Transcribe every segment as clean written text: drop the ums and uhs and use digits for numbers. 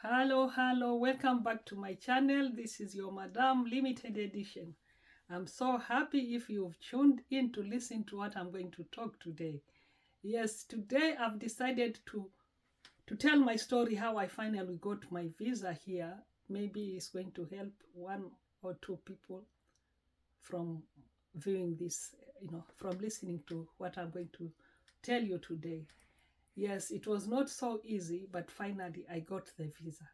Hello, welcome back to my channel. This is your Madam Limited Edition. I'm so happy if you've tuned in to listen to what I'm going to talk today. Yes, today I've decided to tell my story how I finally got my visa here. Maybe it's going to help one or two people from viewing this, from listening to what I'm going to tell you today. Yes, it was not so easy, but finally I got the visa.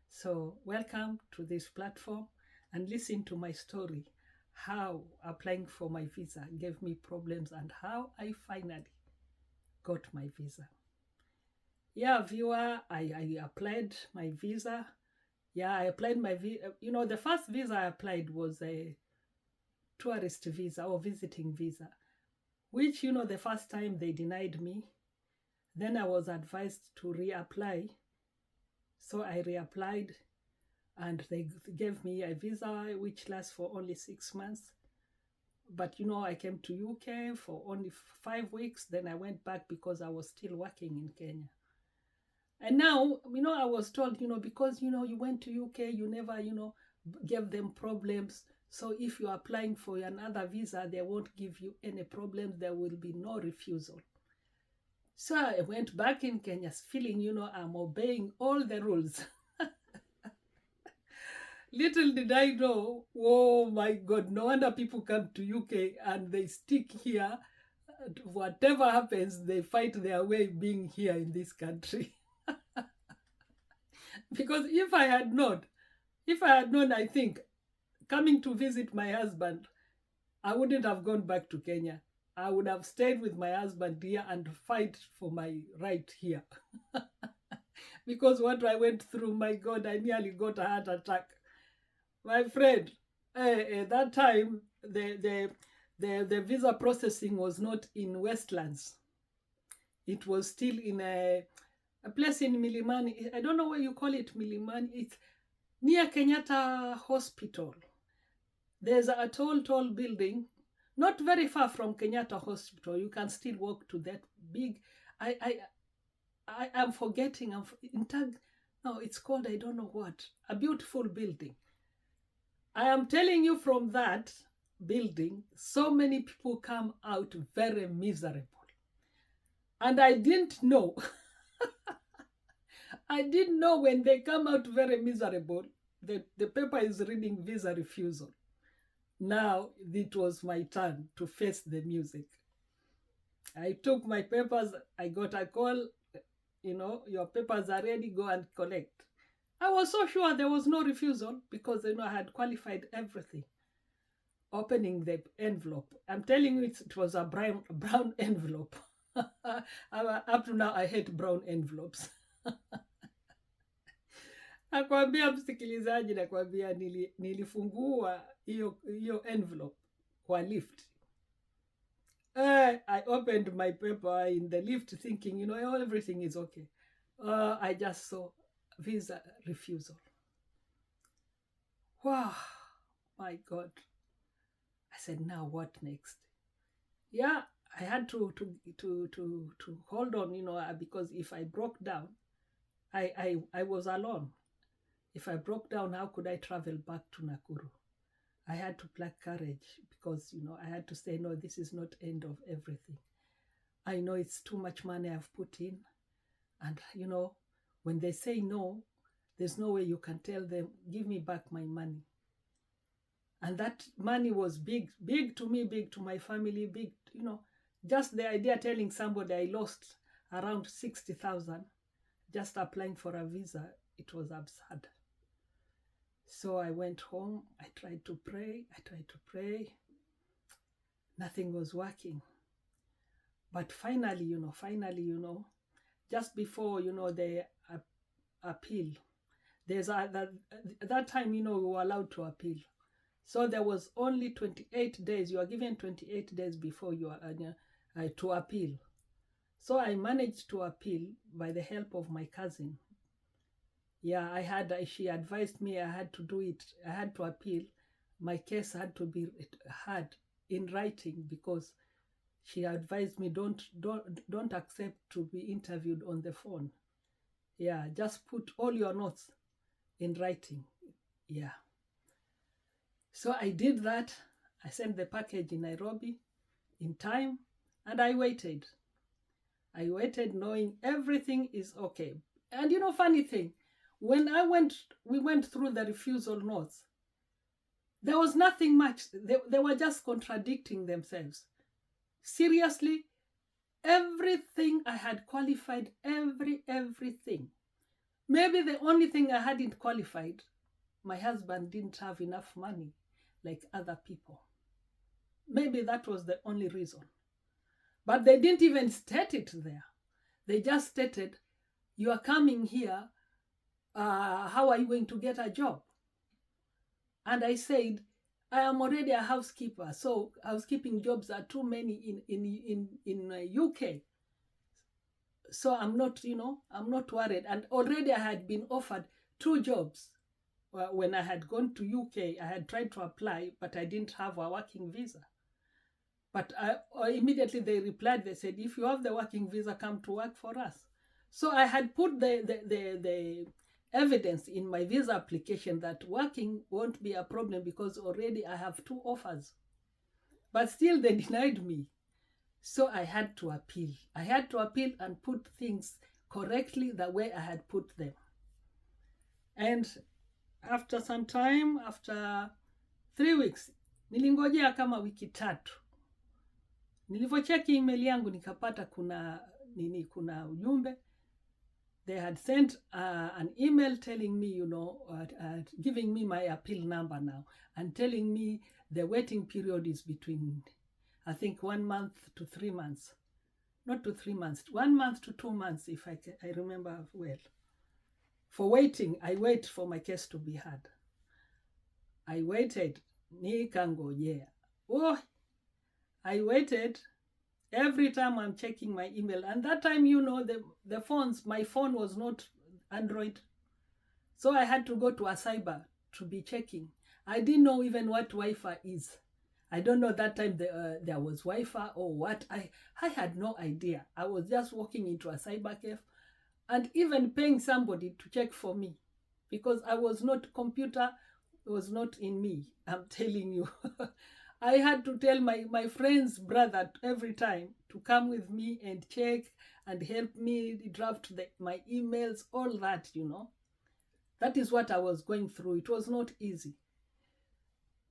So, welcome to this platform and listen to my story how applying for my visa gave me problems and how I finally got my visa. Yeah, viewer, I applied my visa. Yeah, I applied my visa. The first visa I applied was a tourist visa or visiting visa, which, the first time they denied me. Then I was advised to reapply. So I reapplied and they gave me a visa which lasts for only 6 months. But I came to UK for only 5 weeks. Then I went back because I was still working in Kenya. And now, I was told, because you went to UK, you never, gave them problems. So if you're applying for another visa, they won't give you any problems. There will be no refusal. So I went back in Kenya feeling, I'm obeying all the rules. Little did I know, oh my God, no wonder people come to UK and they stick here. Whatever happens, they fight their way being here in this country. Because if I had known, I think, coming to visit my husband, I wouldn't have gone back to Kenya. I would have stayed with my husband here and fight for my right here. Because what I went through, my God, I nearly got a heart attack. My friend, that time the visa processing was not in Westlands. It was still in a place in Milimani. I don't know where you call it, Milimani. It's near Kenyatta Hospital. There's a tall building, not very far from Kenyatta Hospital. You can still walk to that big. I am forgetting. In Tag. No, it's called I don't know what. A beautiful building. I am telling you, from that building, so many people come out very miserable. And I didn't know. I didn't know when they come out very miserable, the paper is reading visa refusal. Now it was my turn to face the music. I took my papers, I got a call, your papers are ready, go and collect. I was so sure there was no refusal because I had qualified everything. Opening the envelope, I'm telling you, it was a brown envelope. Up to now, I hate brown envelopes. Nakwambia msikilizaji, nakwambia nilifungua hiyo envelope kwa lift. I opened my paper in the lift thinking, everything is okay. I just saw visa refusal. Wow, my God. I said, now what next? Yeah, I had to hold on, because if I broke down, I was alone. If I broke down, how could I travel back to Nakuru? I had to pluck courage because, I had to say, no, this is not end of everything. I know it's too much money I've put in. And, when they say no, there's no way you can tell them, give me back my money. And that money was big to me, big to my family, big, just the idea telling somebody I lost around 60,000 just applying for a visa, it was absurd. So I went home, I tried to pray. Nothing was working. But finally, just before, the appeal, there's that time, we were allowed to appeal. So there was only 28 days. You are given 28 days before you are to appeal. So I managed to appeal by the help of my cousin. Yeah, she advised me I had to do it. I had to appeal. My case had to be heard in writing because she advised me don't accept to be interviewed on the phone. Yeah, just put all your notes in writing. Yeah. So I did that. I sent the package in Nairobi in time, and I waited. I waited knowing everything is okay. And funny thing, when we went through the refusal notes, there was nothing much. They were just contradicting themselves. Seriously, everything I had qualified, everything. Maybe the only thing I hadn't qualified, my husband didn't have enough money like other people. Maybe that was the only reason. But they didn't even state it there. They just stated, you are coming here, how are you going to get a job? And I said, I am already a housekeeper, so housekeeping jobs are too many in UK. So I'm not worried. And already I had been offered 2 jobs. When I had gone to UK, I had tried to apply, but I didn't have a working visa. But immediately they replied, they said, if you have the working visa, come to work for us. So I had put the evidence in my visa application that working won't be a problem because already I have 2 offers. But still they denied me. So I had to appeal. I had to appeal and put things correctly the way I had put them. And after some time, after 3 weeks, nilingojea kama wiki 3. Nilivyocheki email yangu nikapata kuna ujumbe. They had sent an email telling me, giving me my appeal number now and telling me the waiting period is between, I think, 1 month to 3 months. Not to 3 months, 1 month to 2 months, if I remember well. For waiting, I wait for my case to be heard. I waited, nikangojea. Oh, I waited. Every time I'm checking my email, and that time, the phones, my phone was not Android. So I had to go to a cyber to be checking. I didn't know even what Wi-Fi is. I don't know that time there was Wi-Fi or what. I had no idea. I was just walking into a cyber cafe and even paying somebody to check for me because computer was not in me. I'm telling you. I had to tell my friend's brother every time to come with me and check and help me draft my emails, all that, That is what I was going through. It was not easy.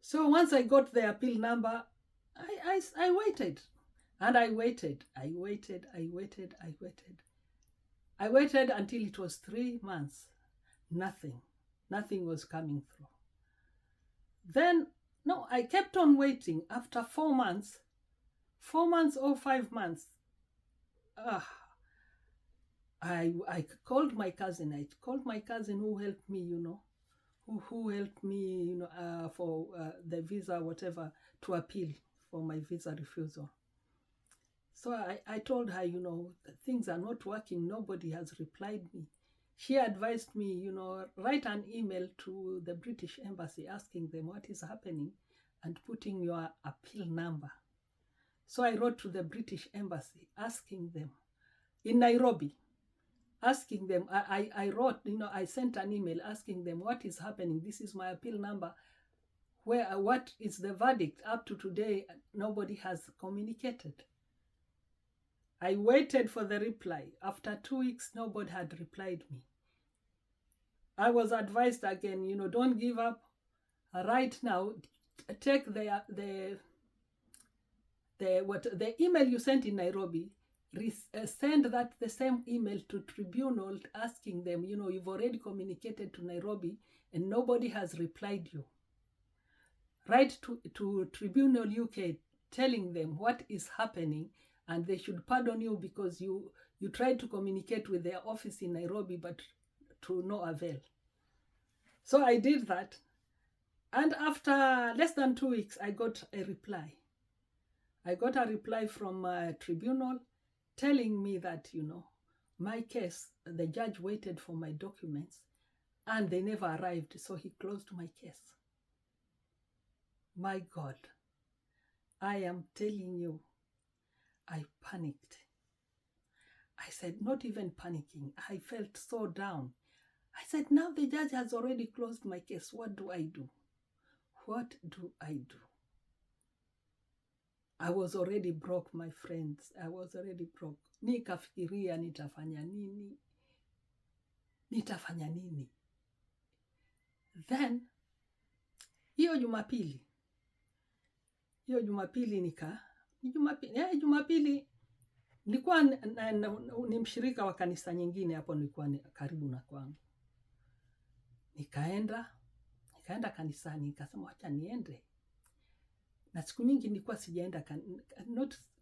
So once I got the appeal number, I waited. And I waited. I waited until it was 3 months. Nothing was coming through. Then, no, I kept on waiting. After 4 months, 4 months or 5 months, I called my cousin. I called my cousin who helped me, who helped me, for the visa, whatever, to appeal for my visa refusal. So I told her, things are not working. Nobody has replied me. She advised me, write an email to the British Embassy asking them what is happening and putting your appeal number. So I wrote to the British Embassy asking them in Nairobi, asking them, I wrote, I sent an email asking them what is happening. This is my appeal number. What is the verdict? Up to today, nobody has communicated. I waited for the reply. After 2 weeks, nobody had replied me. I was advised again, don't give up. Right now, take the email you sent in Nairobi, send that the same email to tribunal asking them, you've already communicated to Nairobi and nobody has replied you. Write to Tribunal UK telling them what is happening and they should pardon you because you tried to communicate with their office in Nairobi, but to no avail. So I did that. And after less than 2 weeks, I got a reply. I got a reply from a tribunal telling me that, my case, the judge waited for my documents and they never arrived, so he closed my case. My God, I am telling you, I panicked. I said, not even panicking. I felt so down. I said, now the judge has already closed my case. What do I do? What do I do? I was already broke, my friends. I was already broke. Nikafikiria nitafanya nini? Nitafanya nini? Then, hiyo Jumapili nilikuwa ni mshirika wa kanisa nyingine hapo, nilikuwa karibu na kwangu. Nikaenda kanisani, nikasema acha niende. Na siku nyingi nilikuwa sijaenda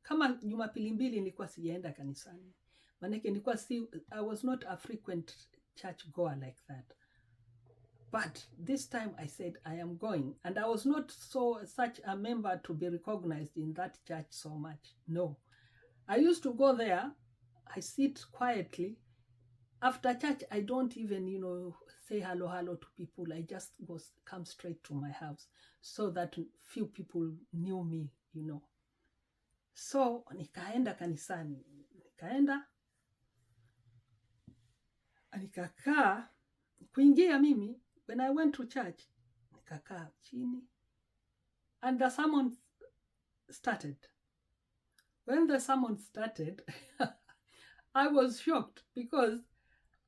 kama Jumapili mbili nilikuwa sijaenda kanisani. Manake nilikuwa I was not a frequent church goer like that. But this time I said I am going, and I was not such a member to be recognized in that church so much. No. I used to go there, I sit quietly. After church, I don't even, say hello to people. I just come straight to my house so that few people knew me, So, nikaenda kanisani. Nikakaa, kuingia mimi, when I went to church, nikakaa chini. And the sermon started. When the sermon started, I was shocked because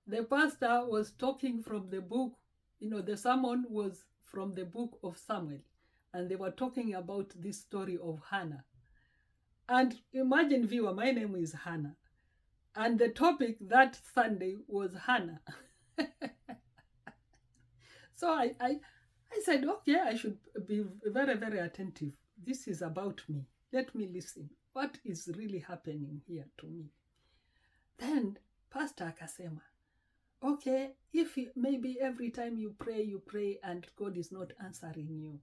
the pastor was talking from the book, the sermon was from the book of Samuel, and they were talking about this story of Hannah. And imagine, viewer, my name is Hannah, and the topic that Sunday was Hannah. So I said, okay, I should be very, very attentive. This is about me. Let me listen. What is really happening here to me? Then Pastor akasema, okay, if maybe every time you pray and God is not answering you.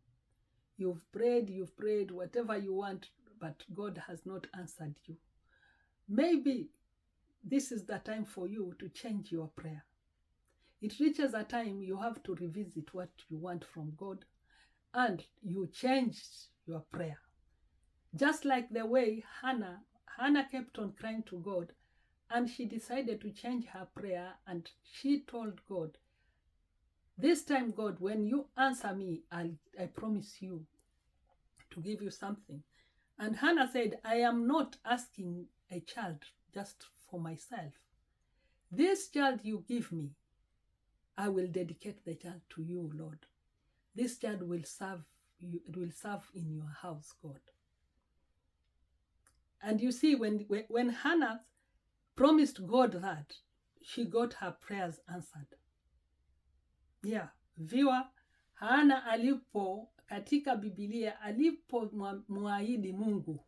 You've prayed, whatever you want, but God has not answered you. Maybe this is the time for you to change your prayer. It reaches a time you have to revisit what you want from God, and you change your prayer. Just like the way Hannah kept on crying to God, and she decided to change her prayer, and she told God, this time, God, when you answer me, I promise you to give you something. And Hannah said, I am not asking a child just for myself. This child you give me, I will dedicate the child to you, Lord. This child will serve you, it will serve in your house, God. And you see, when Hannah promised God that, she got her prayers answered. Yeah, viewer, Hannah katika Biblia alipomwahidi Mungu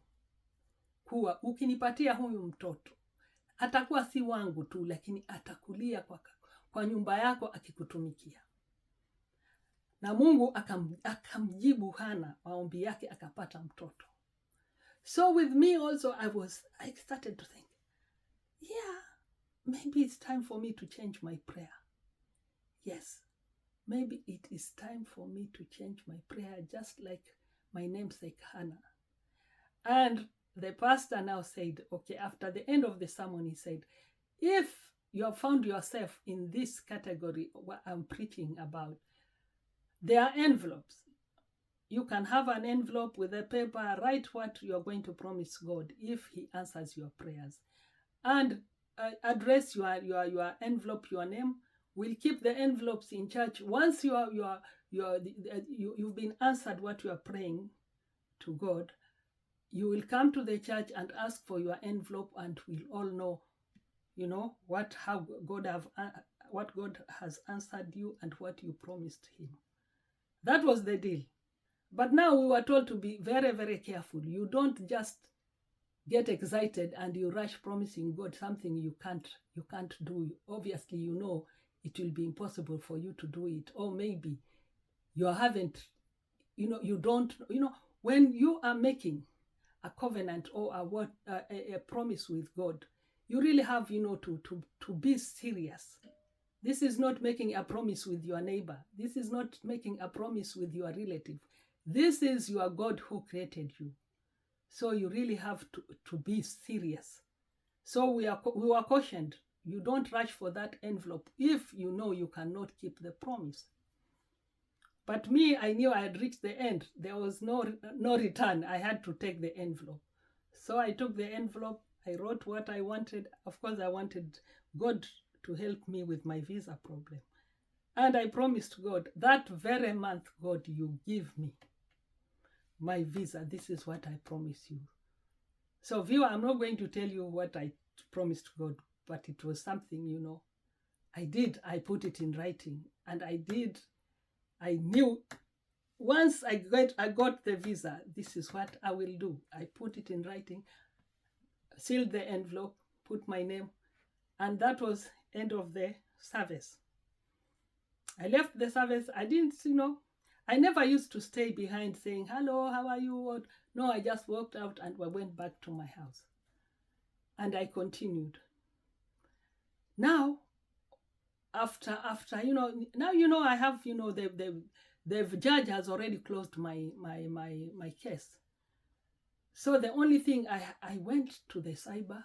kuwa ukinipatia huyu mtoto, atakuwa si wangu tu, lakini atakulia kwa nyumba yako akikutumikia. Na Mungu akamjibu Hannah maombi yake, akapata mtoto. So with me also, I started to think, yeah, maybe it's time for me to change my prayer. Yes, maybe it is time for me to change my prayer, just like my namesake Hannah. And the pastor now said, okay, after the end of the sermon, he said, if you have found yourself in this category, what I'm preaching about, there are envelopes. You can have an envelope with a paper, write what you are going to promise God if he answers your prayers. And address your envelope, your name. We'll keep the envelopes in church. Once you've been answered what you are praying to God, you will come to the church and ask for your envelope, and we'll all know, what God has answered you and what you promised him. That was the deal. But now we were told to be very, very careful. You don't just get excited and you rush promising God something you can't do. Obviously, it will be impossible for you to do it. Or maybe you haven't, you don't, when you are making a covenant or a promise with God, you really have, to be serious. This is not making a promise with your neighbor. This is not making a promise with your relative. This is your God who created you. So you really have to be serious. So we were cautioned, you don't rush for that envelope if you know you cannot keep the promise. But me, I knew I had reached the end. There was no return. I had to take the envelope. So I took the envelope. I wrote what I wanted. Of course, I wanted God to help me with my visa problem. And I promised God, that very month, God, you give me my visa. This is what I promise you. So, viewer, I'm not going to tell you what I promised God, but it was something, you know. I did. I put it in writing. And I knew once I got the visa, this is what I will do. I put it in writing, sealed the envelope, put my name, and that was end of the service. I left the service. I didn't, I never used to stay behind saying, hello, how are you? No, I just walked out and I went back to my house. And I continued. Now, after, now, I have, the judge has already closed my case. So the only thing, I went to the cyber,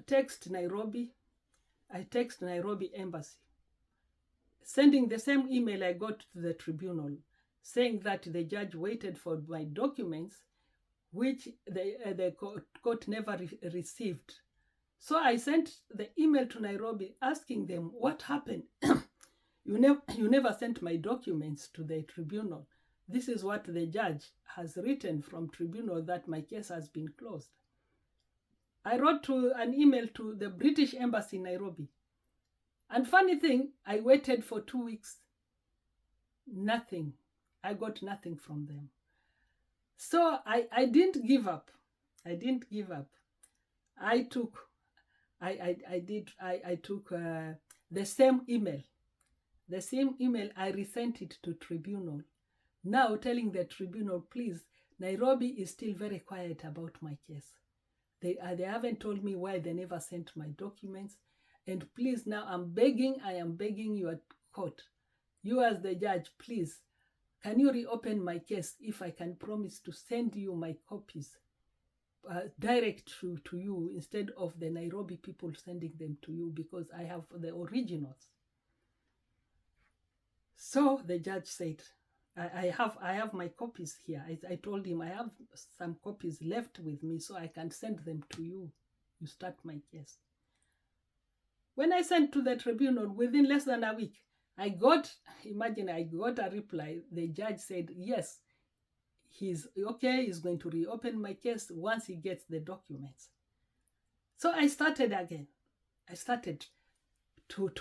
text Nairobi embassy, sending the same email I got to the tribunal, saying that the judge waited for my documents, which the court never received. So I sent the email to Nairobi asking them, what happened? You never sent my documents to the tribunal. This is what the judge has written from tribunal, that my case has been closed. I wrote an email to the British Embassy in Nairobi. And funny thing, I waited for 2 weeks. Nothing. I got nothing from them. So I didn't give up. I took the same email. The same email, I resent it to tribunal. Now telling the tribunal, please, Nairobi is still very quiet about my case. They haven't told me why they never sent my documents. And please, now I am begging your court, you as the judge, please, can you reopen my case if I can promise to send you my copies direct to you instead of the Nairobi people sending them to you, because I have the originals. So the judge said, I have my copies here. I told him I have some copies left with me, so I can send them to you. You start my case. When I sent to the tribunal, within less than a week, I got a reply. The judge said, yes, he's okay, he's going to reopen my case once he gets the documents. So I started again. I started to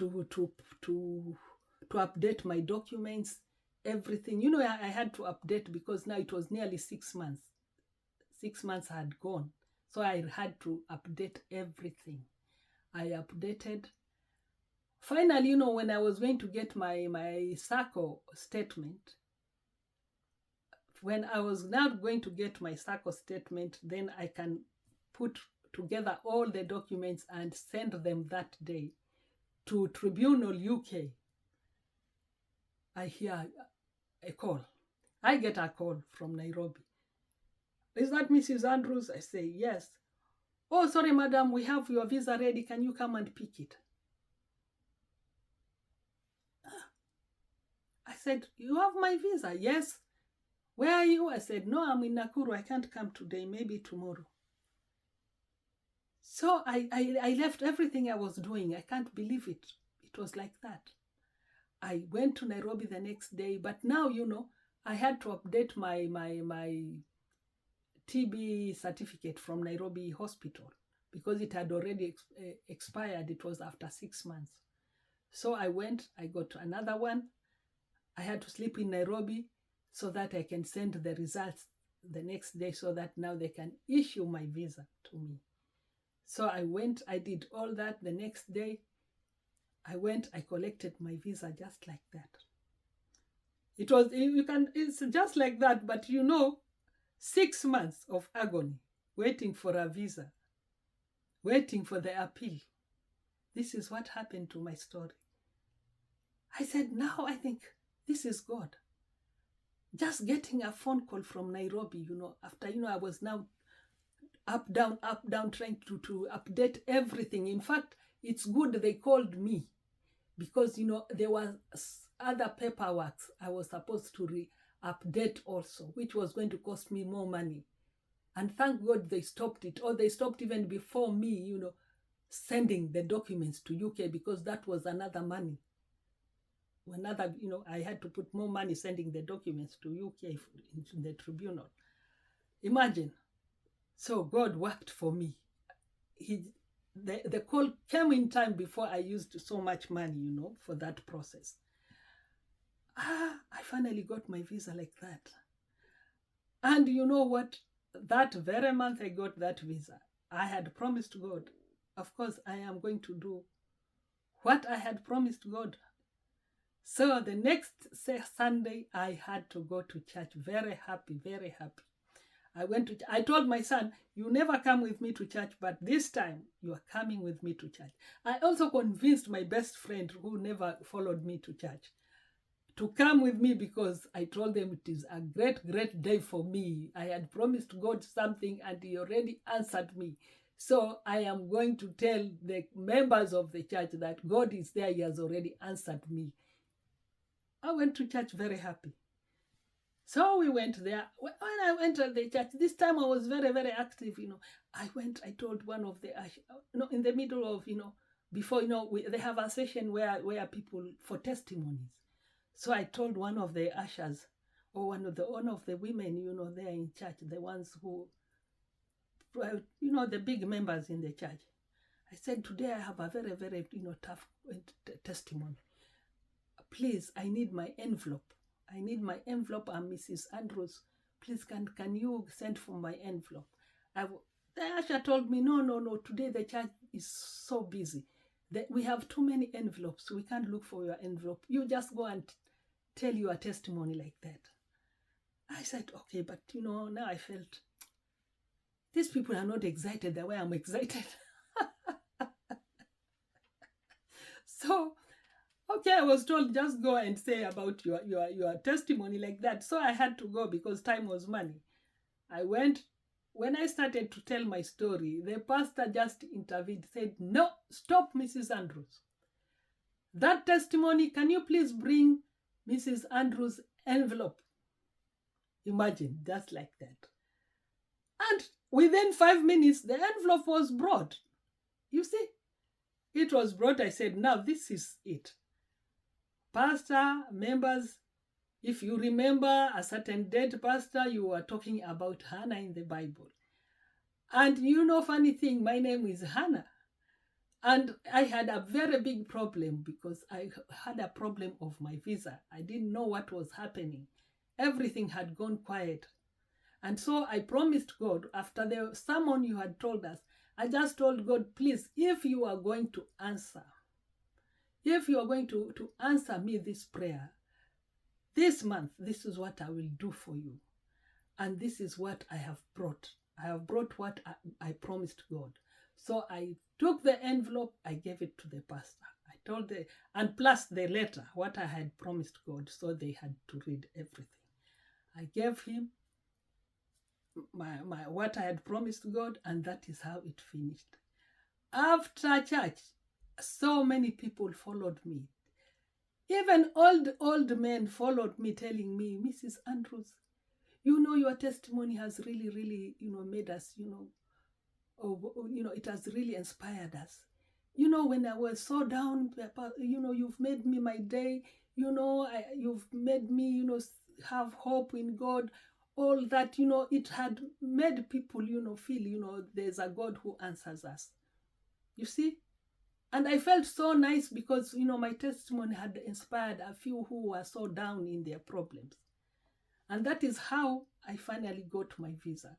update my documents, everything. I had to update because now it was nearly 6 months. 6 months had gone. So I had to update everything. I updated. Finally, when I was going to get my SACCO statement, when I was now going to get my SACCO statement, then I can put together all the documents and send them that day to Tribunal UK. I hear a call. I get a call from Nairobi. Is that Mrs. Andrews? I say, yes. Oh, sorry, madam, we have your visa ready. Can you come and pick it? I said, you have my visa? Yes. Where are you? I said, no, I'm in Nakuru. I can't come today, maybe tomorrow. So I left everything I was doing. I can't believe it. It was like that. I went to Nairobi the next day, but now, I had to update my TB certificate from Nairobi Hospital because it had already expired. It was after 6 months. So I went, I got another one. I had to sleep in Nairobi so that I can send the results the next day so that now they can issue my visa to me. So I went, I did all that. The next day, I went, I collected my visa just like that. It's just like that, but 6 months of agony, waiting for a visa, waiting for the appeal. This is what happened to my story. I said, now I think this is God. Just getting a phone call from Nairobi, after, I was now up, down, trying to update everything. In fact, it's good they called me because, there was other paperwork I was supposed to update also, which was going to cost me more money. And thank God they stopped it, or they stopped even before me, sending the documents to UK, because that was another money. I had to put more money sending the documents to UK into the tribunal. Imagine. So God worked for me. The call came in time before I used so much money, for that process. I finally got my visa like that. And you know what? That very month I got that visa, I had promised God, of course, I am going to do what I had promised God. So the next Sunday, I had to go to church. Very happy, very happy. I told my son, you never come with me to church, but this time you are coming with me to church. I also convinced my best friend, who never followed me to church, to come with me, because I told them it is a great, great day for me. I had promised God something and he already answered me. So I am going to tell the members of the church that God is there. He has already answered me. I went to church very happy. So we went there. When I entered the church, this time I was very, very active, I told one of the, in the middle of, before, they have a session where people, for testimonies. So I told one of the ushers, or one of the women, there in church, the ones who, the big members in the church. I said, today I have a very, very, tough testimony. Please, I need my envelope. I'm Mrs. Andrews. Please, can you send for my envelope? The usher told me, no, today the church is so busy. We have too many envelopes. We can't look for your envelope. You just go and tell your testimony like that. I said, okay, but now I felt these people are not excited the way I'm excited. So, okay, I was told, just go and say about your testimony like that. So I had to go because time was money. I went. When I started to tell my story, the pastor just intervened, said, no, stop, Mrs. Andrews. That testimony, can you please bring Mrs. Andrews' envelope? Imagine, just like that. And within 5 minutes, the envelope was brought. You see, it was brought. I said, now this is it. Pastor, members, if you remember a certain dead pastor, you were talking about Hannah in the Bible. And funny thing, my name is Hannah. And I had a very big problem because I had a problem of my visa. I didn't know what was happening. Everything had gone quiet. And so I promised God, after the sermon you had told us, I just told God, please, if you are going to answer me this prayer, this month, this is what I will do for you. And this is what I have brought. I have brought what I promised God. So I took the envelope, I gave it to the pastor. I told and plus the letter, what I had promised God, so they had to read everything. I gave him my what I had promised God, and that is how it finished. After church, so many people followed me. Even old men followed me, telling me, Mrs. Andrews, your testimony has really, really, made us, it has really inspired us. When I was so down, you've made me my day, you've made me, have hope in God. All that, it had made people, feel, there's a God who answers us. You see? And I felt so nice because, my testimony had inspired a few who were so down in their problems. And that is how I finally got my visa.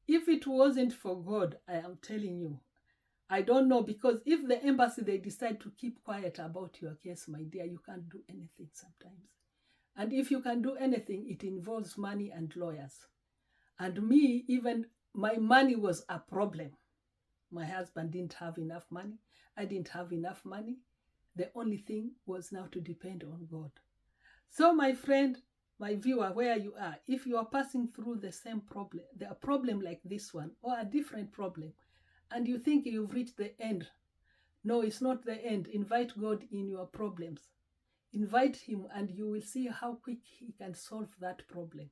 If it wasn't for God, I am telling you, I don't know, because if the embassy, they decide to keep quiet about your case, my dear, you can't do anything sometimes. And if you can do anything, it involves money and lawyers. And me, even my money was a problem. My husband didn't have enough money. I didn't have enough money. The only thing was now to depend on God. So my friend, my viewer, where you are, if you are passing through the same problem, a problem like this one, or a different problem, and you think you've reached the end, no, it's not the end. Invite God in your problems. Invite Him, and you will see how quick He can solve that problem.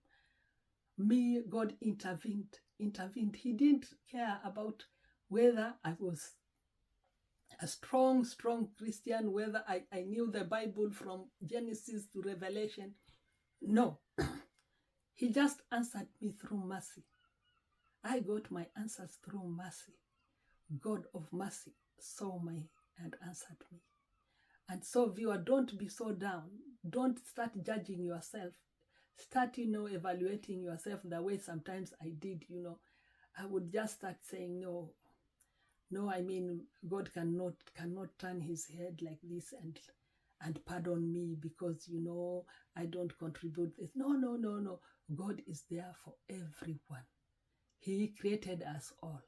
Me, God intervened. He didn't care about whether I was a strong Christian, whether I knew the Bible from Genesis to Revelation. No. He just answered me through mercy. I got my answers through mercy. God of mercy saw me and answered me. And so, viewer, don't be so down. Don't start judging yourself. Start, evaluating yourself the way sometimes I did, I would just start saying, no, I mean, God cannot turn his head like this and pardon me because, I don't contribute this. No. God is there for everyone. He created us all.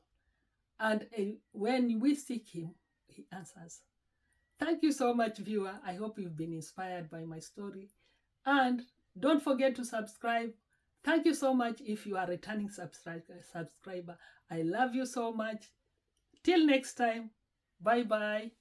And when we seek him, he answers. Thank you so much, viewer. I hope you've been inspired by my story. And don't forget to subscribe. Thank you so much if you are a returning subscriber. I love you so much. Till next time. Bye-bye.